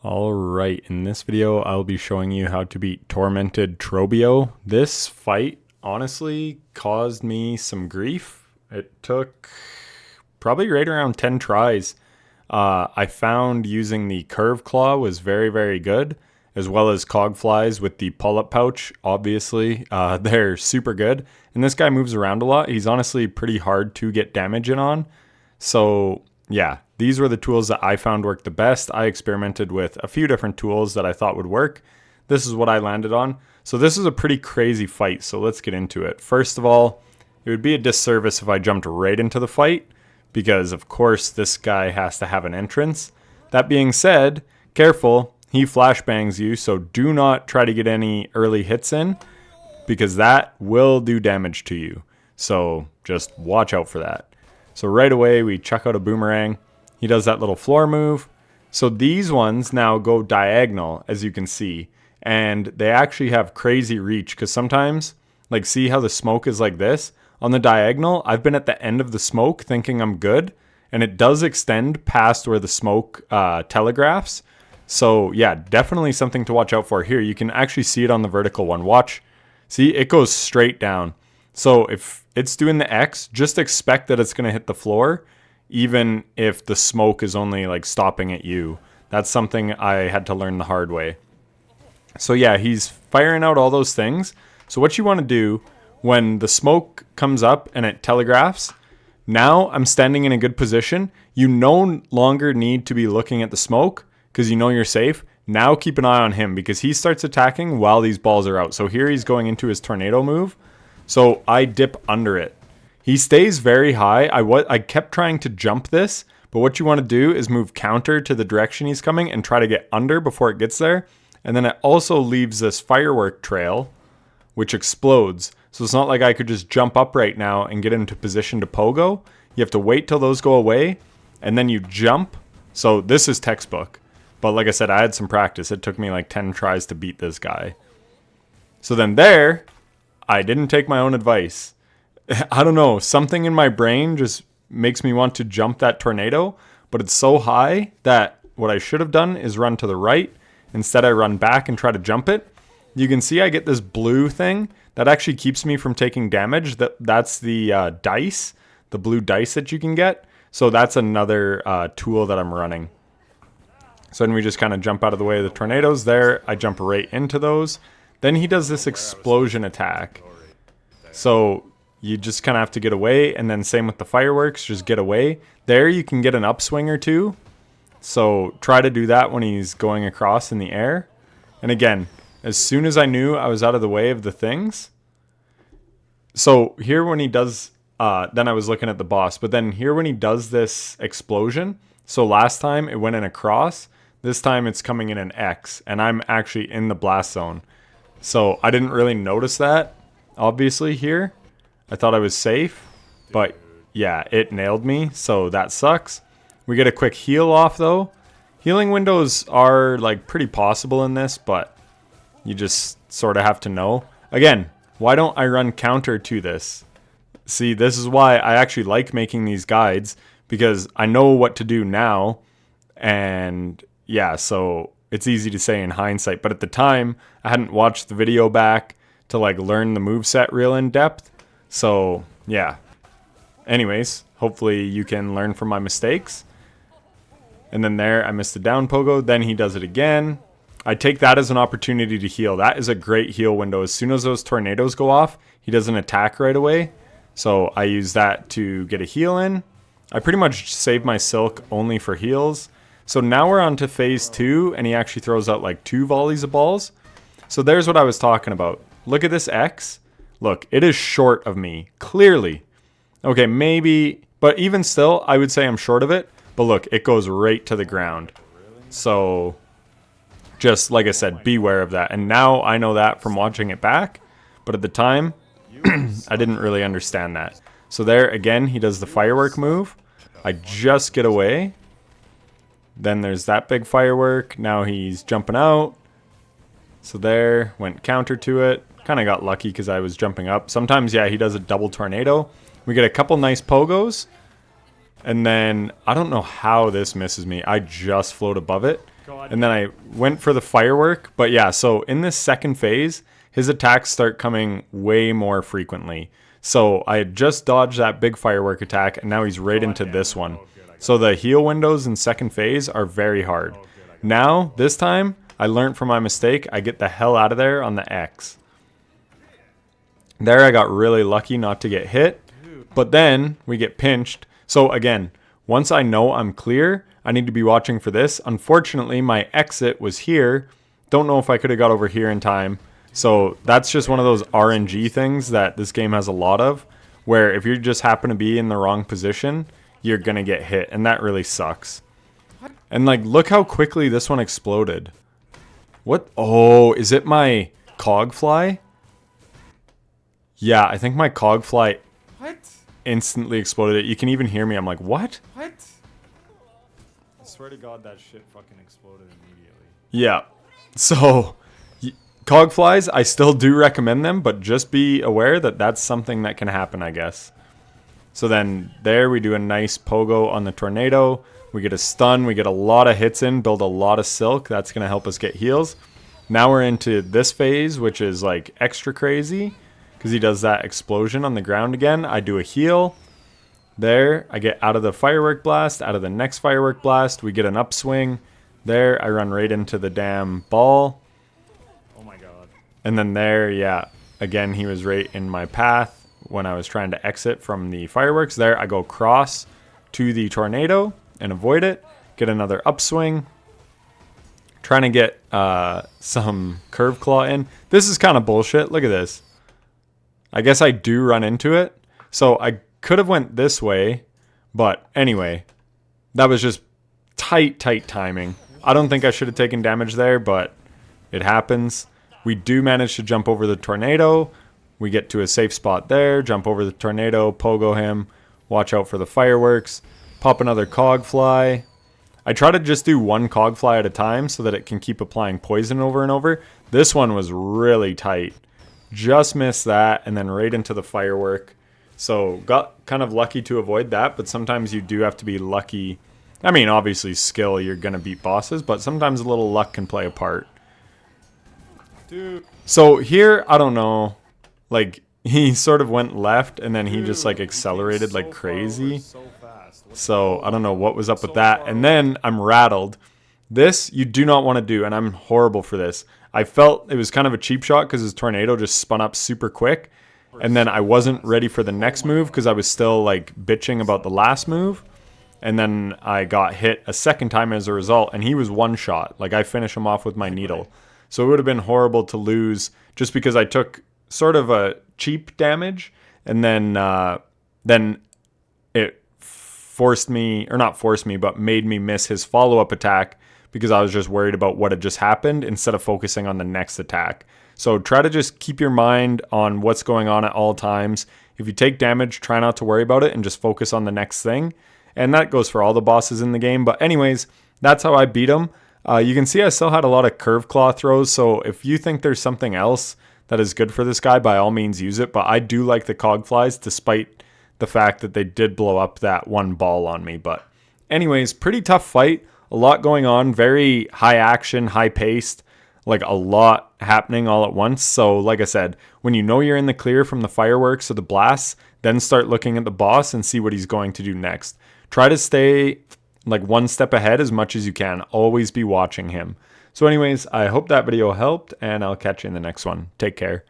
Alright, in this video I'll be showing you how to beat Tormented Trobbio. This fight honestly caused me some grief. It took probably right around 10 tries. I found using the curve claw was very good, as well as cog flies with the pull-up pouch. Obviously, they're super good. And this guy moves around a lot. He's honestly pretty hard to get damage in on. So yeah, these were the tools that I found worked the best. I experimented with a few different tools that I thought would work. This is what I landed on. So this is a pretty crazy fight, so let's get into it. First of all, it would be a disservice if I jumped right into the fight, because of course this guy has to have an entrance. That being said, careful, he flashbangs you, so do not try to get any early hits in, because that will do damage to you. So just watch out for that. So right away, we chuck out a boomerang. He does that little floor move. So these ones now go diagonal, as you can see. And they actually have crazy reach, because sometimes, like, see how the smoke is like this? On the diagonal, I've been at the end of the smoke thinking I'm good, and it does extend past where the smoke telegraphs. So yeah, definitely something to watch out for here. You can actually see it on the vertical one. Watch. See, it goes straight down. So if it's doing the X, just expect that it's going to hit the floor, even if the smoke is only like stopping at you. That's something I had to learn the hard way. So yeah, he's firing out all those things. So what you want to do when the smoke comes up and it telegraphs, now I'm standing in a good position. You no longer need to be looking at the smoke because you know you're safe. Now keep an eye on him because he starts attacking while these balls are out. So here he's going into his tornado move. So I dip under it. He stays very high. I kept trying to jump this, but what you want to do is move counter to the direction he's coming and try to get under before it gets there. And then it also leaves this firework trail, which explodes. So it's not like I could just jump up right now and get into position to pogo. You have to wait till those go away, and then you jump. So this is textbook. But like I said, I had some practice. It took me like 10 tries to beat this guy. So then there, I didn't take my own advice. I don't know, something in my brain just makes me want to jump that tornado, but it's so high that what I should have done is run to the right. Instead, I run back and try to jump it. You can see I get this blue thing that actually keeps me from taking damage. That's the dice, the blue dice that you can get. So that's another tool that I'm running. So then we just kind of jump out of the way of the tornadoes there. I jump right into those. Then he does this explosion attack. So you just kind of have to get away, and then same with the fireworks, just get away. There you can get an upswing or two. So try to do that when he's going across in the air. And again, as soon as I knew I was out of the way of the things. So here when he does, then I was looking at the boss, but then here when he does this explosion, so last time it went in a cross, this time it's coming in an X, and I'm actually in the blast zone. So I didn't really notice that, obviously, here. I thought I was safe, but yeah, it nailed me, so that sucks. We get a quick heal off, though. Healing windows are, like, pretty possible in this, but you just sort of have to know. Again, why don't I run counter to this? See, this is why I actually like making these guides, because I know what to do now, and yeah, so it's easy to say in hindsight, but at the time, I hadn't watched the video back to like learn the moveset real in depth. So yeah. Anyways, hopefully you can learn from my mistakes. And then there, I missed the down pogo. Then he does it again. I take that as an opportunity to heal. That is a great heal window. As soon as those tornadoes go off, he doesn't attack right away. So I use that to get a heal in. I pretty much save my silk only for heals. So now we're on to phase 2, and he actually throws out like 2 volleys of balls. So there's what I was talking about. Look at this X. Look, it is short of me, clearly. Okay, maybe, but even still, I would say I'm short of it. But look, it goes right to the ground. So just like I said, beware of that. And now I know that from watching it back. But at the time, I didn't really understand that. So there, again, he does the firework move. I just get away. Then there's that big firework. Now he's jumping out. So there, went counter to it. Kind of got lucky because I was jumping up. Sometimes, yeah, he does a double tornado. We get a couple nice pogos. And then, I don't know how this misses me. I just float above it. And then I went for the firework. But yeah, so in this second phase, his attacks start coming way more frequently. So I had just dodged that big firework attack, and now he's right into this one. So the heal windows in second phase are very hard. Now, this time, I learned from my mistake. I get the hell out of there on the X. There I got really lucky not to get hit. But then we get pinched. So again, once I know I'm clear, I need to be watching for this. Unfortunately, my exit was here. Don't know if I could have got over here in time. So that's just one of those RNG things that this game has a lot of, where if you just happen to be in the wrong position, you're going to get hit. And that really sucks. And like, look how quickly this one exploded. What? Oh, is it my cog fly? Yeah, I think my cog fly instantly exploded it. You can even hear me. I'm like, what? I swear to God, that shit fucking exploded immediately. Yeah. So, cog flies, I still do recommend them, but just be aware that that's something that can happen, I guess. So then there we do a nice pogo on the tornado. We get a stun. We get a lot of hits in, build a lot of silk. That's going to help us get heals. Now we're into this phase, which is like extra crazy because he does that explosion on the ground again. I do a heal. There, I get out of the firework blast, out of the next firework blast. We get an upswing. There, I run right into the damn ball. Oh my God. And then there, yeah, again, he was right in my path when I was trying to exit from the fireworks. There, I go cross to the tornado and avoid it. Get another upswing. Trying to get some curve claw in. This is kind of bullshit. Look at this. I guess I do run into it. So I could have went this way. But anyway, that was just tight timing. I don't think I should have taken damage there, but it happens. We do manage to jump over the tornado. We get to a safe spot there. Jump over the tornado. Pogo him. Watch out for the fireworks. Pop another cog fly. I try to just do one cog fly at a time so that it can keep applying poison over and over. This one was really tight. Just missed that and then right into the firework. So got kind of lucky to avoid that, but sometimes you do have to be lucky. I mean, obviously skill, you're going to beat bosses, but sometimes a little luck can play a part. Dude. So here, I don't know. Like, he sort of went left and then he just like accelerated like crazy. So I don't know what was up with that. And then I'm rattled. This you do not want to do, and I'm horrible for this. I felt it was kind of a cheap shot because his tornado just spun up super quick. And then I wasn't ready for the next move because I was still like bitching about the last move. And then I got hit a second time as a result, and he was one shot. Like I finished him off with my needle. So it would have been horrible to lose just because I took sort of a cheap damage, and then it forced me, or not forced me, but made me miss his follow-up attack because I was just worried about what had just happened instead of focusing on the next attack. So try to just keep your mind on what's going on at all times. If you take damage, try not to worry about it and just focus on the next thing. And that goes for all the bosses in the game. But anyways, that's how I beat him. You can see I still had a lot of curve claw throws. So if you think there's something else that is good for this guy, by all means use it. But I do like the cog flies despite the fact that they did blow up that one ball on me. But anyways, pretty tough fight. A lot going on. Very high action, high paced. Like a lot happening all at once. So like I said, when you know you're in the clear from the fireworks or the blasts, then start looking at the boss and see what he's going to do next. Try to stay like one step ahead as much as you can. Always be watching him. So anyways, I hope that video helped, and I'll catch you in the next one. Take care.